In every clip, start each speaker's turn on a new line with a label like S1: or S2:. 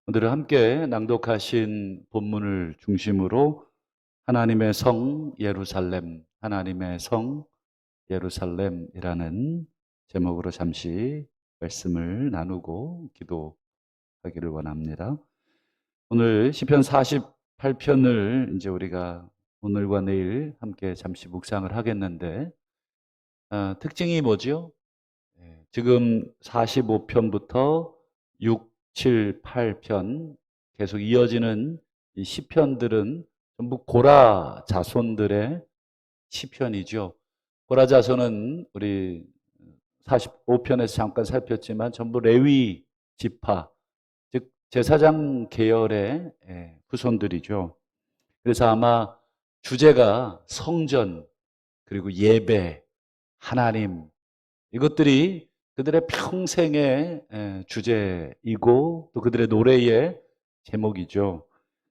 S1: 오늘 함께 낭독하신 본문을 중심으로 하나님의 성 예루살렘, 하나님의 성 예루살렘이라는 제목으로 잠시 말씀을 나누고 기도하기를 원합니다. 오늘 시편 48편을 이제 우리가 오늘과 내일 함께 잠시 묵상을 하겠는데, 특징이 뭐죠? 지금 45편부터 6, 7, 8편 계속 이어지는 이 시편들은 전부 고라 자손들의 시편이죠. 고라 자손은 우리 45편에서 잠깐 살폈지만 전부 레위 지파, 즉 제사장 계열의 후손들이죠. 그래서 아마 주제가 성전, 그리고 예배, 하나님, 이것들이 그들의 평생의 주제이고 또 그들의 노래의 제목이죠.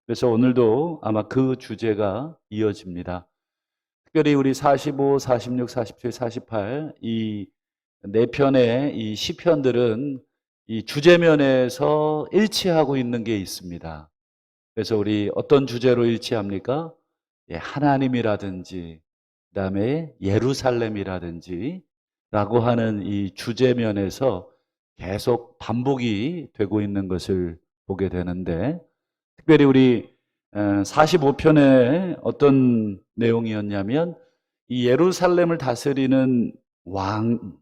S1: 그래서 오늘도 아마 그 주제가 이어집니다. 특별히 우리 45, 46, 47, 48 이 네 편의 이 시편들은 이 주제면에서 일치하고 있는 게 있습니다. 그래서 우리 어떤 주제로 일치합니까? 하나님이라든지 그다음에 예루살렘이라든지 라고 하는 이 주제면에서 계속 반복이 되고 있는 것을 보게 되는데, 특별히 우리 45편에 어떤 내용이었냐면 이 예루살렘을 다스리는 왕,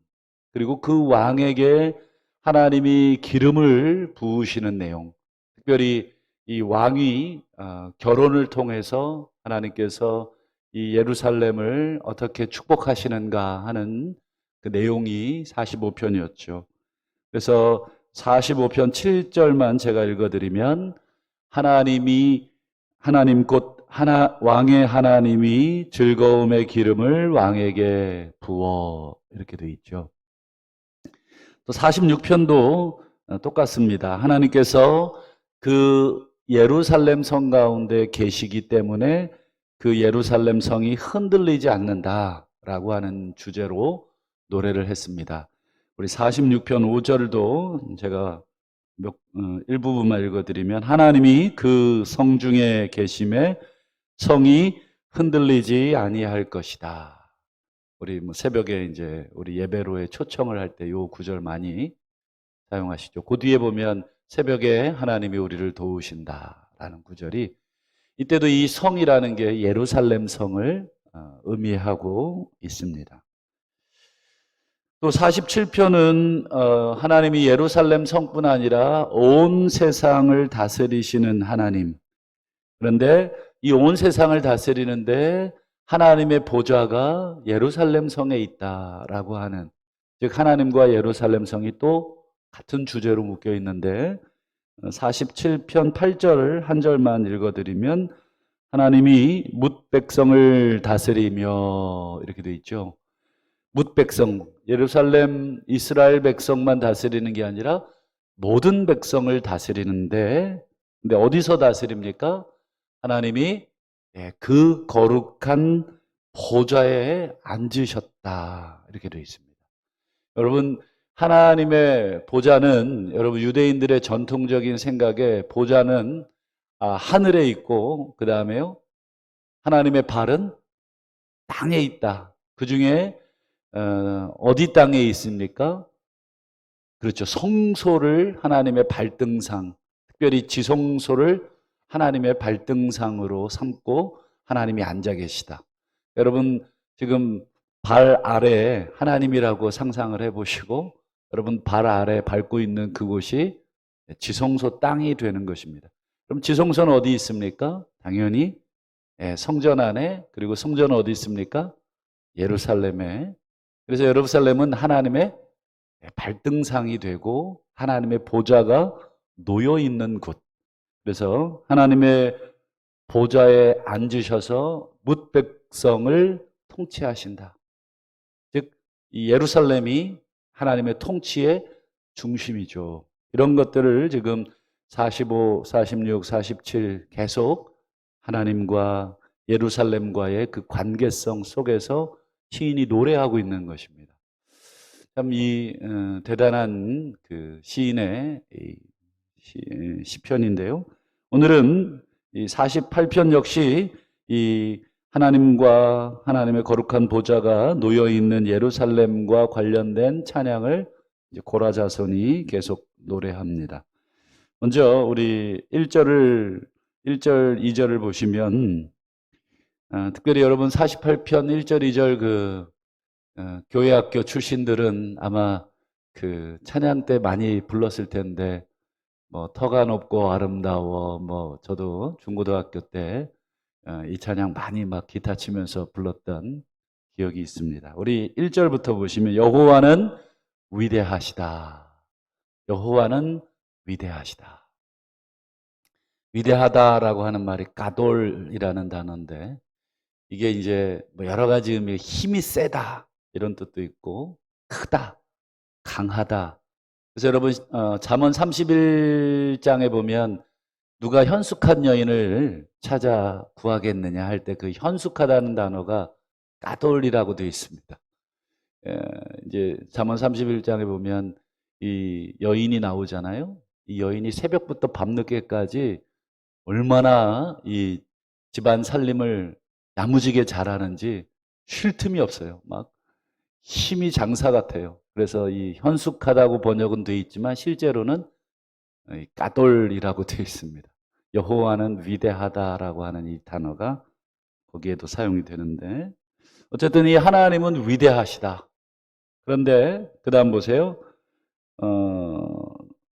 S1: 그리고 그 왕에게 하나님이 기름을 부으시는 내용, 특별히 이 왕이 결혼을 통해서 하나님께서 이 예루살렘을 어떻게 축복하시는가 하는 그 내용이 45편이었죠. 그래서 45편 7절만 제가 읽어드리면, 하나님 곧 왕의 하나님이 즐거움의 기름을 왕에게 부어, 이렇게 되어 있죠. 또 46편도 똑같습니다. 하나님께서 그 예루살렘 성 가운데 계시기 때문에 그 예루살렘 성이 흔들리지 않는다라고 하는 주제로 노래를 했습니다. 우리 46편 5절도 제가 일부분만 읽어드리면, 하나님이 그 성 중에 계심에 성이 흔들리지 아니할 것이다. 우리 새벽에 이제 우리 예배로에 초청을 할 때 요 구절 많이 사용하시죠. 그 뒤에 보면 새벽에 하나님이 우리를 도우신다라는 구절이, 이때도 이 성이라는 게 예루살렘 성을 의미하고 있습니다. 또 47편은 하나님이 예루살렘 성뿐 아니라 온 세상을 다스리시는 하나님. 그런데 이 온 세상을 다스리는데 하나님의 보좌가 예루살렘 성에 있다라고 하는, 즉 하나님과 예루살렘 성이 또 같은 주제로 묶여 있는데, 47편 8절 한 절만 읽어드리면, 하나님이 뭇 백성을 다스리며, 이렇게 되어 있죠. 뭇 백성, 예루살렘 이스라엘 백성만 다스리는 게 아니라 모든 백성을 다스리는데, 근데 어디서 다스립니까? 하나님이 그 거룩한 보좌에 앉으셨다, 이렇게 되어 있습니다. 여러분, 하나님의 보좌는, 여러분 유대인들의 전통적인 생각에 보좌는 하늘에 있고, 그 다음에요 하나님의 발은 땅에 있다. 그 중에 어디 땅에 있습니까? 그렇죠. 성소를 하나님의 발등상, 특별히 지성소를 하나님의 발등상으로 삼고 하나님이 앉아 계시다. 여러분 지금 발 아래 하나님이라고 상상을 해보시고, 여러분 발 아래 밟고 있는 그곳이 지성소 땅이 되는 것입니다. 그럼 지성소는 어디 있습니까? 당연히 성전 안에, 그리고 성전은 어디 있습니까? 예루살렘에. 그래서 예루살렘은 하나님의 발등상이 되고 하나님의 보좌가 놓여 있는 곳. 그래서 하나님의 보좌에 앉으셔서 뭇 백성을 통치하신다. 즉, 이 예루살렘이 하나님의 통치의 중심이죠. 이런 것들을 지금 45, 46, 47 계속 하나님과 예루살렘과의 그 관계성 속에서 시인이 노래하고 있는 것입니다. 참 이 대단한 그 시인의 이 시편인데요. 오늘은 이 48편 역시 이 하나님과 하나님의 거룩한 보좌가 놓여 있는 예루살렘과 관련된 찬양을 이제 고라 자손이 계속 노래합니다. 먼저 우리 1절, 2절을 보시면 특별히 여러분 48편 1절, 2절 교회 학교 출신들은 아마 그 찬양 때 많이 불렀을 텐데 뭐 터가 높고 아름다워 뭐 저도 중고등학교 때 이 찬양 많이 막 기타 치면서 불렀던 기억이 있습니다. 우리 1절부터 보시면 여호와는 위대하시다. 여호와는 위대하시다. 위대하다라고 하는 말이 가돌이라는 단어인데 이게 이제 뭐 여러 가지 의미, 힘이 세다 이런 뜻도 있고 크다, 강하다. 그래서 여러분 잠언 31장에 보면 누가 현숙한 여인을 찾아 구하겠느냐 할 때 그 현숙하다는 단어가 까돌이라고 되어 있습니다. 이제 잠언 31장에 보면 이 여인이 나오잖아요. 이 여인이 새벽부터 밤늦게까지 얼마나 이 집안 살림을 야무지게 잘하는지 쉴 틈이 없어요. 막 힘이 장사 같아요. 그래서 이 현숙하다고 번역은 되어 있지만 실제로는 까돌이라고 되어 있습니다. 여호와는 위대하다라고 하는 이 단어가 거기에도 사용이 되는데 어쨌든 이 하나님은 위대하시다. 그런데 그 다음 보세요.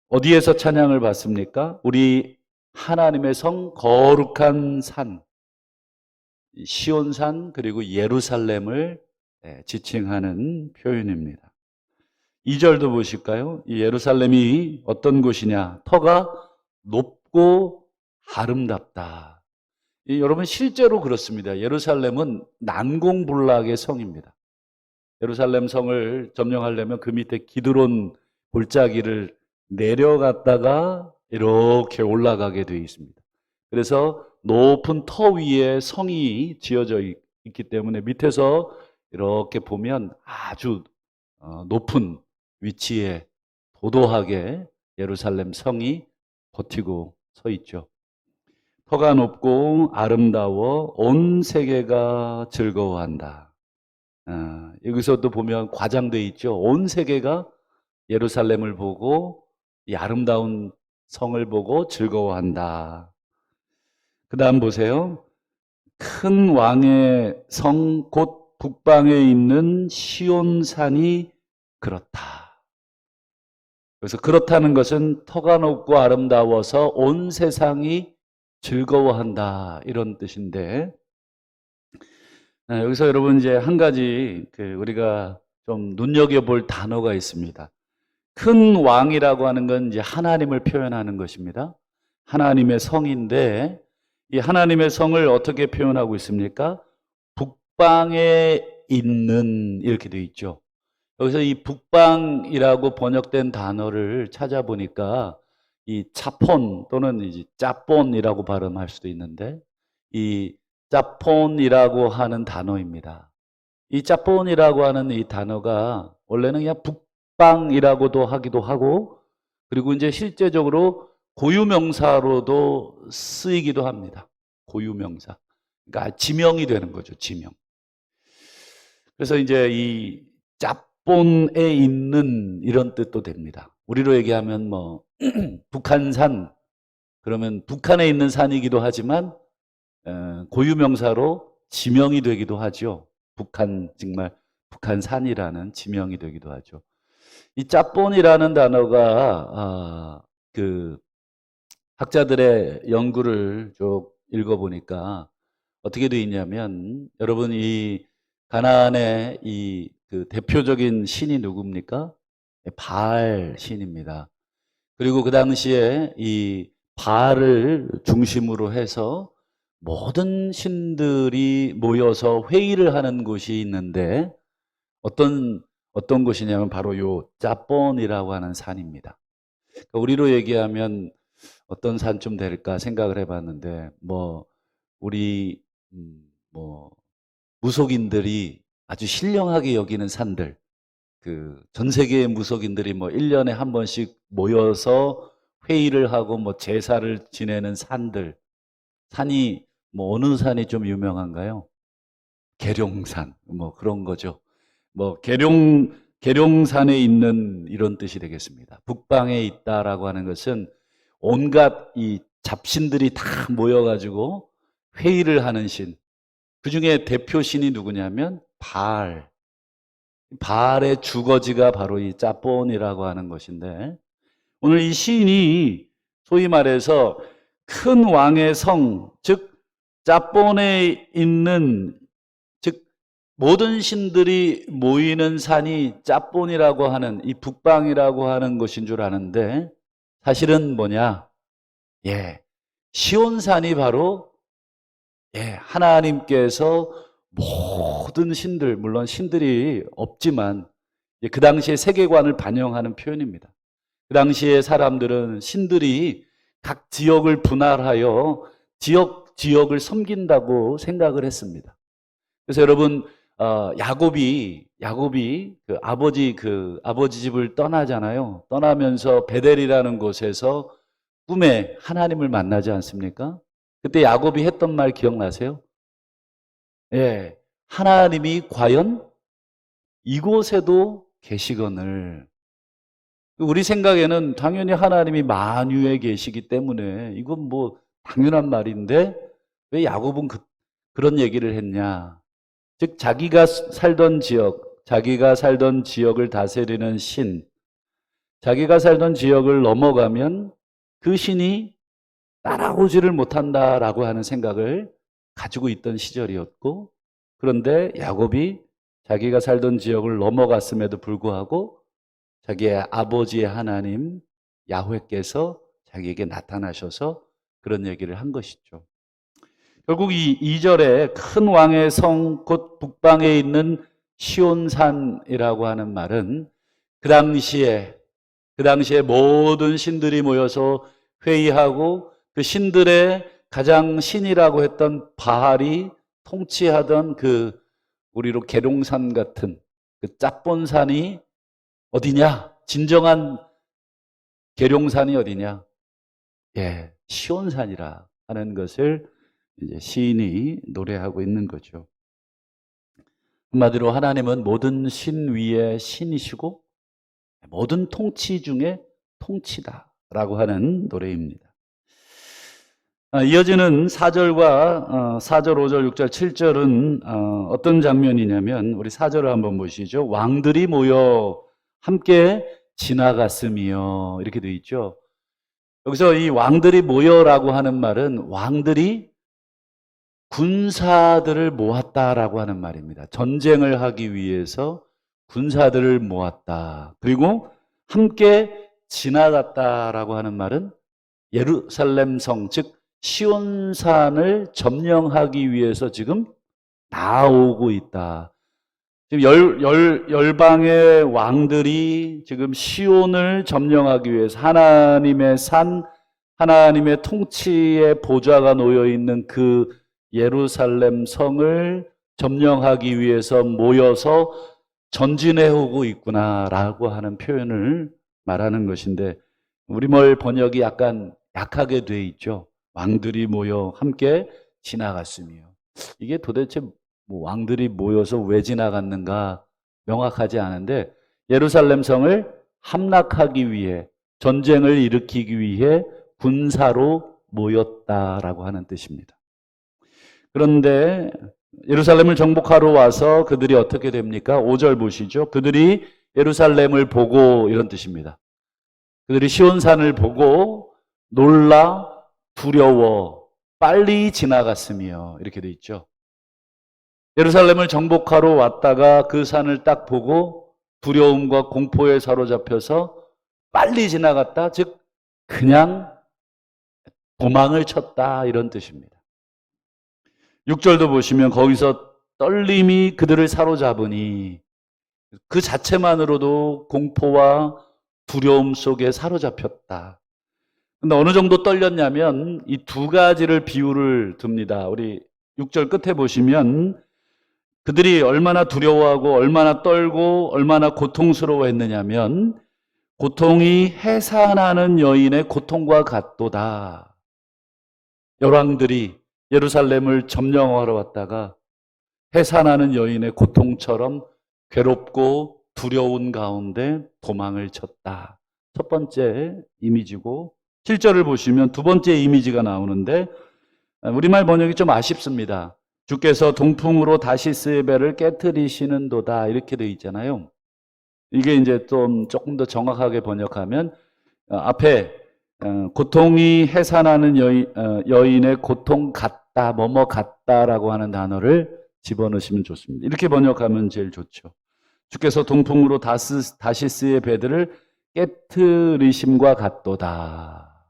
S1: 어디에서 찬양을 받습니까? 우리 하나님의 성 거룩한 산 시온산 그리고 예루살렘을 지칭하는 표현입니다. 2절도 보실까요? 이 예루살렘이 어떤 곳이냐? 터가 높고 아름답다. 여러분 실제로 그렇습니다. 예루살렘은 난공불락의 성입니다. 예루살렘 성을 점령하려면 그 밑에 기드론 골짜기를 내려갔다가 이렇게 올라가게 되어 있습니다. 그래서 높은 터 위에 성이 지어져 있기 때문에 밑에서 이렇게 보면 아주 높은 위치에 도도하게 예루살렘 성이 버티고 서 있죠. 터가 높고 아름다워 온 세계가 즐거워한다. 여기서도 보면 과장되어 있죠. 온 세계가 예루살렘을 보고 이 아름다운 성을 보고 즐거워한다. 그 다음 보세요. 큰 왕의 성 곧 북방에 있는 시온산이 그렇다. 그래서 그렇다는 것은 터가 높고 아름다워서 온 세상이 즐거워한다 이런 뜻인데 여기서 여러분 이제 한 가지 우리가 좀 눈여겨볼 단어가 있습니다. 큰 왕이라고 하는 건 이제 하나님을 표현하는 것입니다. 하나님의 성인데 이 하나님의 성을 어떻게 표현하고 있습니까? 북방에 있는 이렇게 되어 있죠. 여기서 이 북방이라고 번역된 단어를 찾아보니까 이 차폰 또는 이제 짜폰이라고 발음할 수도 있는데 이 짜폰이라고 하는 단어입니다. 이 짜폰이라고 하는 이 단어가 원래는 그냥 북방이라고도 하기도 하고 그리고 이제 실제적으로 고유명사로도 쓰이기도 합니다. 고유명사. 그러니까 지명이 되는 거죠. 지명. 그래서 이제 이 짭본에 있는 이런 뜻도 됩니다. 우리로 얘기하면 뭐 북한산 그러면 북한에 있는 산이기도 하지만 고유명사로 지명이 되기도 하죠. 북한 정말 북한산이라는 지명이 되기도 하죠. 이 짭본이라는 단어가 그 학자들의 연구를 쭉 읽어보니까 어떻게 되어 있냐면 여러분 이 가나안의 이 그 대표적인 신이 누굽니까? 바알 신입니다. 그리고 그 당시에 이 바알을 중심으로 해서 모든 신들이 모여서 회의를 하는 곳이 있는데 어떤 곳이냐면 바로 요 짭본이라고 하는 산입니다. 그러니까 우리로 얘기하면 어떤 산쯤 될까 생각을 해봤는데 뭐 우리 뭐 무속인들이 아주 신령하게 여기는 산들 그 전 세계의 무속인들이 뭐 1년에 한 번씩 모여서 회의를 하고 뭐 제사를 지내는 산들, 산이 뭐 어느 산이 좀 유명한가요? 계룡산, 뭐 그런 거죠. 뭐 계룡산에 있는 이런 뜻이 되겠습니다. 북방에 있다라고 하는 것은 온갖 이 잡신들이 다 모여가지고 회의를 하는 신. 그 중에 대표 신이 누구냐면 바알. 바알의 주거지가 바로 이 짭본이라고 하는 것인데, 오늘 이 시인이 소위 말해서 큰 왕의 성, 즉 짭본에 있는, 즉 모든 신들이 모이는 산이 짭본이라고 하는 이 북방이라고 하는 것인 줄 아는데, 사실은 뭐냐? 시온산이 바로 하나님께서 모든 신들, 물론 신들이 없지만 그 당시의 세계관을 반영하는 표현입니다. 그 당시에 사람들은 신들이 각 지역을 분할하여 지역을 섬긴다고 생각을 했습니다. 그래서 여러분, 야곱이 아버지 집을 떠나잖아요. 떠나면서 베델이라는 곳에서 꿈에 하나님을 만나지 않습니까? 그때 야곱이 했던 말 기억나세요? 하나님이 과연 이곳에도 계시거늘. 우리 생각에는 당연히 하나님이 만유에 계시기 때문에 이건 뭐 당연한 말인데 왜 야곱은 그런 얘기를 했냐? 즉 자기가 살던 지역을 다스리는 신, 자기가 살던 지역을 넘어가면 그 신이 따라오지를 못한다라고 하는 생각을 가지고 있던 시절이었고, 그런데 야곱이 자기가 살던 지역을 넘어갔음에도 불구하고 자기의 아버지의 하나님 야훼께서 자기에게 나타나셔서 그런 얘기를 한 것이죠. 결국 이 2절에 큰 왕의 성 곧 북방에 있는 시온산이라고 하는 말은 그 당시에 모든 신들이 모여서 회의하고 그 신들의 가장 신이라고 했던 바알이 통치하던 그 우리로 계룡산 같은 그 짭본산이 어디냐? 진정한 계룡산이 어디냐? 시온산이라 하는 것을 이제 시인이 노래하고 있는 거죠. 한마디로 하나님은 모든 신 위에 신이시고 모든 통치 중에 통치다라고 하는 노래입니다. 이어지는 4절과 4절, 5절, 6절, 7절은 어떤 장면이냐면 우리 4절을 한번 보시죠. 왕들이 모여 함께 지나갔으며 이렇게 되어 있죠. 여기서 이 왕들이 모여라고 하는 말은 왕들이 군사들을 모았다라고 하는 말입니다. 전쟁을 하기 위해서 군사들을 모았다. 그리고 함께 지나갔다라고 하는 말은 예루살렘 성, 즉 시온산을 점령하기 위해서 지금 나오고 있다. 지금 열방의 왕들이 지금 시온을 점령하기 위해서 하나님의 산, 하나님의 통치의 보좌가 놓여 있는 그 예루살렘 성을 점령하기 위해서 모여서 전진해 오고 있구나라고 하는 표현을 말하는 것인데, 우리말 번역이 약간 약하게 돼 있죠. 왕들이 모여 함께 지나갔으며. 이게 도대체 뭐 왕들이 모여서 왜 지나갔는가 명확하지 않은데, 예루살렘 성을 함락하기 위해, 전쟁을 일으키기 위해 군사로 모였다라고 하는 뜻입니다. 그런데 예루살렘을 정복하러 와서 그들이 어떻게 됩니까? 5절 보시죠. 그들이 예루살렘을 보고, 이런 뜻입니다. 그들이 시온산을 보고 놀라 두려워 빨리 지나갔으며, 이렇게 돼 있죠. 예루살렘을 정복하러 왔다가 그 산을 딱 보고 두려움과 공포에 사로잡혀서 빨리 지나갔다. 즉 그냥 도망을 쳤다, 이런 뜻입니다. 6절도 보시면 거기서 떨림이 그들을 사로잡으니, 그 자체만으로도 공포와 두려움 속에 사로잡혔다. 근데 어느 정도 떨렸냐면 이 두 가지를 비유를 듭니다. 우리 6절 끝에 보시면 그들이 얼마나 두려워하고 얼마나 떨고 얼마나 고통스러워했느냐면 고통이 해산하는 여인의 고통과 같도다. 열왕들이 예루살렘을 점령하러 왔다가 해산하는 여인의 고통처럼 괴롭고 두려운 가운데 도망을 쳤다. 첫 번째 이미지고 7절을 보시면 두 번째 이미지가 나오는데 우리말 번역이 좀 아쉽습니다. 주께서 동풍으로 다시스의 배를 깨트리시는도다 이렇게 되어 있잖아요. 이게 이제 조금 더 정확하게 번역하면 앞에 고통이 해산하는 여인의 고통 같다, 뭐뭐 같다라고 하는 단어를 집어넣으시면 좋습니다. 이렇게 번역하면 제일 좋죠. 주께서 동풍으로 다시스의 배들을 깨트리심과 같도다.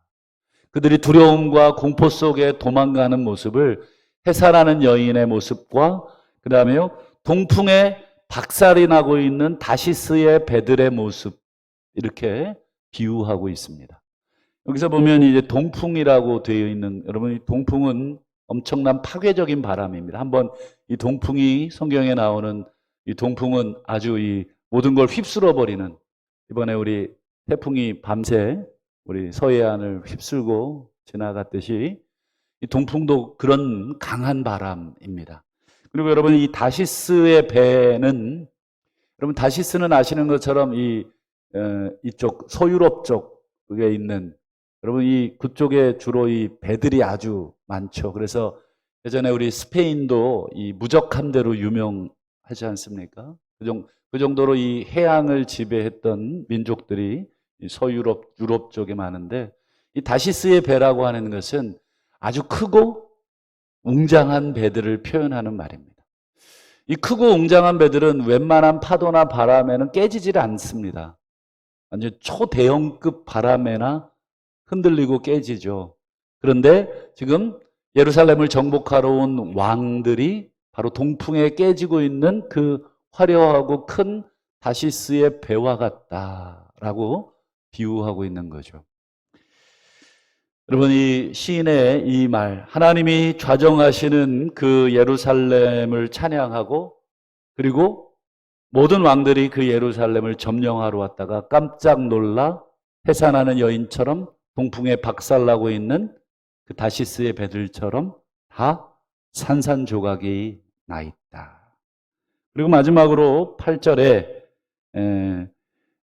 S1: 그들이 두려움과 공포 속에 도망가는 모습을 해산하는 여인의 모습과 그 다음에요 동풍에 박살이 나고 있는 다시스의 배들의 모습 이렇게 비유하고 있습니다. 여기서 보면 이제 동풍이라고 되어 있는 여러분 이 동풍은 엄청난 파괴적인 바람입니다. 한번 이 동풍이 성경에 나오는 이 동풍은 아주 이 모든 걸 휩쓸어 버리는 이번에 우리 태풍이 밤새 우리 서해안을 휩쓸고 지나갔듯이 이 동풍도 그런 강한 바람입니다. 그리고 여러분 이 다시스의 배는 여러분 다시스는 아시는 것처럼 이쪽 서유럽 쪽에 있는 여러분 그쪽에 주로 이 배들이 아주 많죠. 그래서 예전에 우리 스페인도 이 무적함대로 유명하지 않습니까? 그 정도로 이 해양을 지배했던 민족들이 유럽 쪽에 많은데 이 다시스의 배라고 하는 것은 아주 크고 웅장한 배들을 표현하는 말입니다. 이 크고 웅장한 배들은 웬만한 파도나 바람에는 깨지질 않습니다. 완전 초대형급 바람에나 흔들리고 깨지죠. 그런데 지금 예루살렘을 정복하러 온 왕들이 바로 동풍에 깨지고 있는 그 화려하고 큰 다시스의 배와 같다라고 비유하고 있는 거죠. 여러분 이 시인의 이 말 하나님이 좌정하시는 그 예루살렘을 찬양하고 그리고 모든 왕들이 그 예루살렘을 점령하러 왔다가 깜짝 놀라 해산하는 여인처럼 동풍에 박살나고 있는 그 다시스의 배들처럼 다 산산조각이 나 있다. 그리고 마지막으로 8절에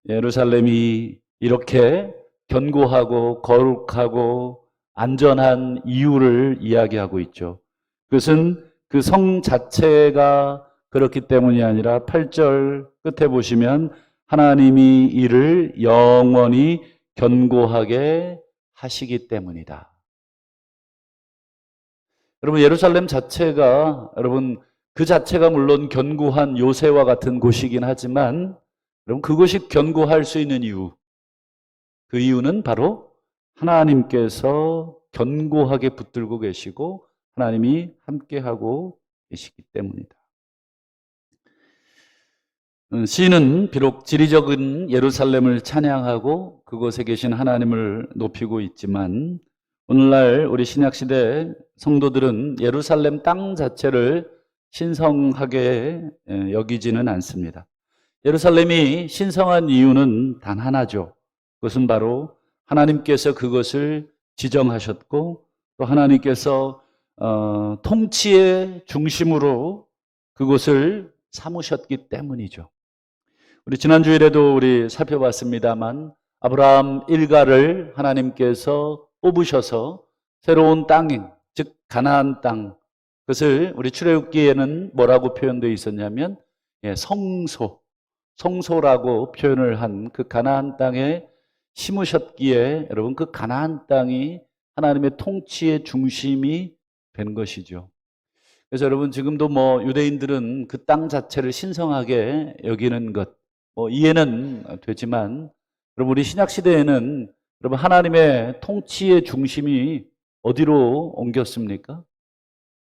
S1: 예루살렘이 이렇게 견고하고 거룩하고 안전한 이유를 이야기하고 있죠. 그것은 그 성 자체가 그렇기 때문이 아니라 8절 끝에 보시면 하나님이 이를 영원히 견고하게 하시기 때문이다. 여러분 예루살렘 자체가 여러분 그 자체가 물론 견고한 요새와 같은 곳이긴 하지만 여러분 그곳이 견고할 수 있는 이유 그 이유는 바로 하나님께서 견고하게 붙들고 계시고 하나님이 함께하고 계시기 때문이다. 시인은 비록 지리적인 예루살렘을 찬양하고 그곳에 계신 하나님을 높이고 있지만 오늘날 우리 신약시대 성도들은 예루살렘 땅 자체를 신성하게 여기지는 않습니다. 예루살렘이 신성한 이유는 단 하나죠. 그것은 바로 하나님께서 그것을 지정하셨고 또 하나님께서 통치의 중심으로 그곳을 삼으셨기 때문이죠. 우리 지난주일에도 우리 살펴봤습니다만 아브라함 일가를 하나님께서 뽑으셔서 새로운 땅, 즉 가나안 땅 그것을 우리 출애굽기에는 뭐라고 표현되어 있었냐면 성소라고 표현을 한 그 가나안 땅에 심으셨기에 여러분 그 가나안 땅이 하나님의 통치의 중심이 된 것이죠. 그래서 여러분 지금도 유대인들은 그 땅 자체를 신성하게 여기는 것 이해는 되지만 여러분 우리 신약 시대에는 여러분 하나님의 통치의 중심이 어디로 옮겼습니까?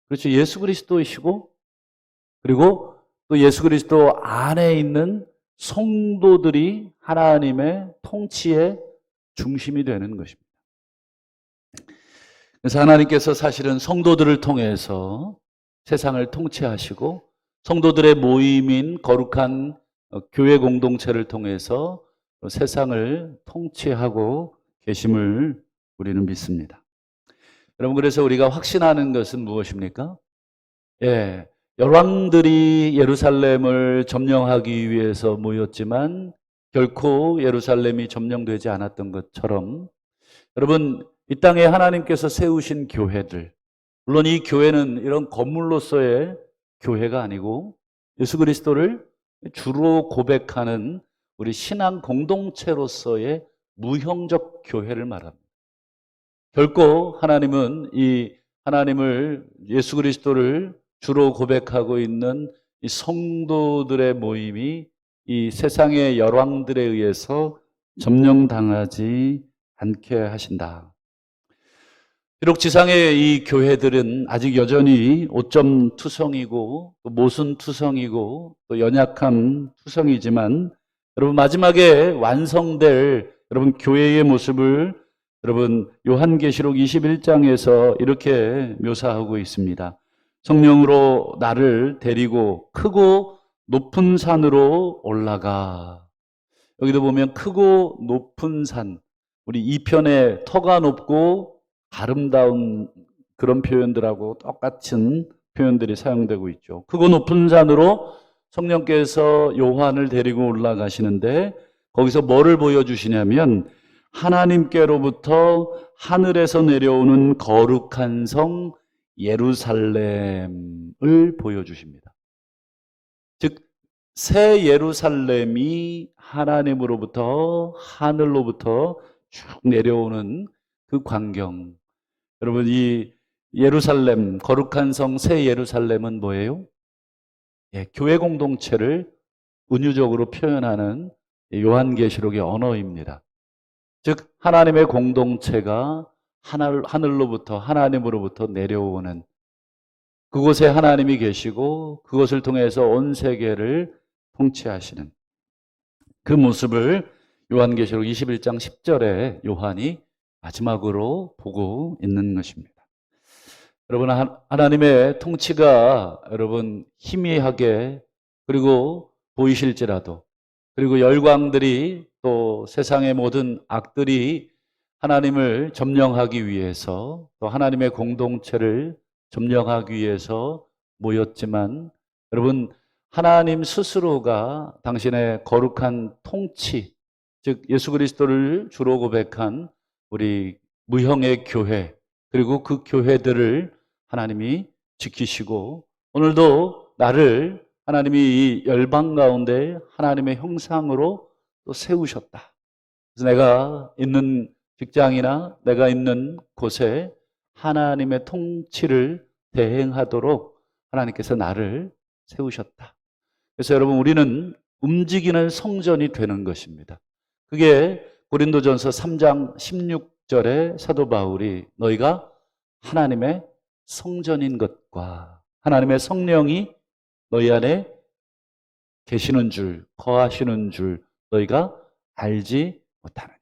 S1: 그렇죠. 예수 그리스도이시고 그리고 또 예수 그리스도 안에 있는 성도들이 하나님의 통치의 중심이 되는 것입니다. 그래서 하나님께서 사실은 성도들을 통해서 세상을 통치하시고 성도들의 모임인 거룩한 교회 공동체를 통해서 세상을 통치하고 계심을 우리는 믿습니다. 여러분, 그래서 우리가 확신하는 것은 무엇입니까? 예, 열왕들이 예루살렘을 점령하기 위해서 모였지만 결코 예루살렘이 점령되지 않았던 것처럼, 여러분, 이 땅에 하나님께서 세우신 교회들, 물론 이 교회는 이런 건물로서의 교회가 아니고 예수 그리스도를 주로 고백하는 우리 신앙 공동체로서의 무형적 교회를 말합니다. 결코 하나님은 이 하나님을, 예수 그리스도를 주로 고백하고 있는 이 성도들의 모임이 이 세상의 열왕들에 의해서 점령당하지 않게 하신다. 비록 지상의 이 교회들은 아직 여전히 오점 투성이고 또 모순 투성이고 또 연약한 투성이지만, 여러분, 마지막에 완성될 여러분 교회의 모습을 여러분 요한계시록 21장에서 이렇게 묘사하고 있습니다. 성령으로 나를 데리고 크고 높은 산으로 올라가. 여기도 보면 크고 높은 산, 우리 2편에 터가 높고 아름다운 그런 표현들하고 똑같은 표현들이 사용되고 있죠. 크고 높은 산으로 성령께서 요한을 데리고 올라가시는데, 거기서 뭐를 보여주시냐면 하나님께로부터 하늘에서 내려오는 거룩한 성 예루살렘을 보여주십니다. 즉, 새 예루살렘이 하나님으로부터, 하늘로부터 쭉 내려오는 그 광경. 여러분, 이 예루살렘, 거룩한 성 새 예루살렘은 뭐예요? 예, 교회 공동체를 은유적으로 표현하는 요한계시록의 언어입니다. 즉, 하나님의 공동체가 하늘로부터, 하나님으로부터 내려오는, 그곳에 하나님이 계시고 그것을 통해서 온 세계를 통치하시는 그 모습을 요한계시록 21장 10절에 요한이 마지막으로 보고 있는 것입니다. 여러분, 하나님의 통치가 여러분 희미하게 그리고 보이실지라도, 그리고 열광들이 또 세상의 모든 악들이 하나님을 점령하기 위해서, 또 하나님의 공동체를 점령하기 위해서 모였지만, 여러분, 하나님 스스로가 당신의 거룩한 통치, 즉 예수 그리스도를 주로 고백한 우리 무형의 교회, 그리고 그 교회들을 하나님이 지키시고, 오늘도 나를 하나님이 이 열방 가운데 하나님의 형상으로 또 세우셨다. 그래서 내가 있는 직장이나 내가 있는 곳에 하나님의 통치를 대행하도록 하나님께서 나를 세우셨다. 그래서 여러분, 우리는 움직이는 성전이 되는 것입니다. 그게 고린도전서 3장 16절에 사도 바울이 너희가 하나님의 성전인 것과 하나님의 성령이 너희 안에 계시는 줄, 거하시는 줄 너희가 알지 못하느냐.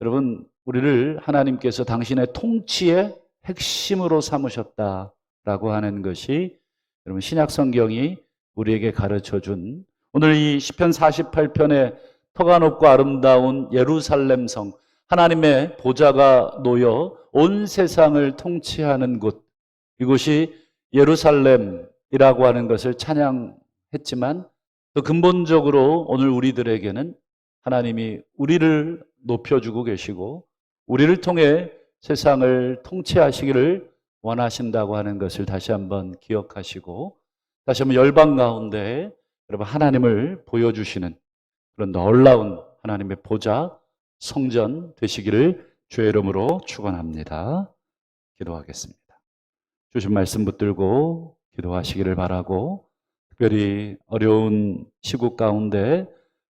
S1: 여러분, 우리를 하나님께서 당신의 통치의 핵심으로 삼으셨다라고 하는 것이 여러분 신약 성경이 우리에게 가르쳐준, 오늘 이 시편 48편의 터가 높고 아름다운 예루살렘 성, 하나님의 보좌가 놓여 온 세상을 통치하는 곳, 이곳이 예루살렘이라고 하는 것을 찬양했지만, 또 근본적으로 오늘 우리들에게는 하나님이 우리를 높여주고 계시고 우리를 통해 세상을 통치하시기를 원하신다고 하는 것을 다시 한번 기억하시고, 다시 한번 열방 가운데 여러분 하나님을 보여주시는 그런 놀라운 하나님의 보좌, 성전 되시기를 주의 이름으로 축원합니다. 기도하겠습니다. 주신 말씀 붙들고 기도하시기를 바라고, 특별히 어려운 시국 가운데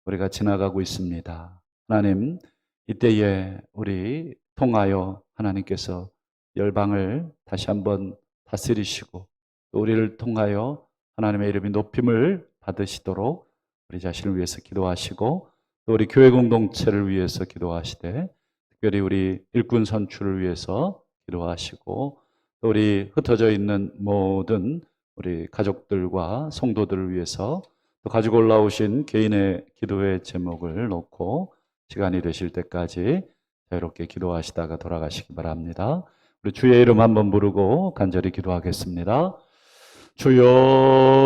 S1: 우리가 지나가고 있습니다. 하나님, 이때에 우리 통하여 하나님께서 열방을 다시 한번 다스리시고 또 우리를 통하여 하나님의 이름이 높임을 받으시도록 우리 자신을 위해서 기도하시고, 또 우리 교회 공동체를 위해서 기도하시되, 특별히 우리 일꾼 선출을 위해서 기도하시고, 또 우리 흩어져 있는 모든 우리 가족들과 성도들을 위해서, 또 가지고 올라오신 개인의 기도의 제목을 놓고 시간이 되실 때까지 자유롭게 기도하시다가 돌아가시기 바랍니다. 우리 주의 이름 한번 부르고 간절히 기도하겠습니다. 주여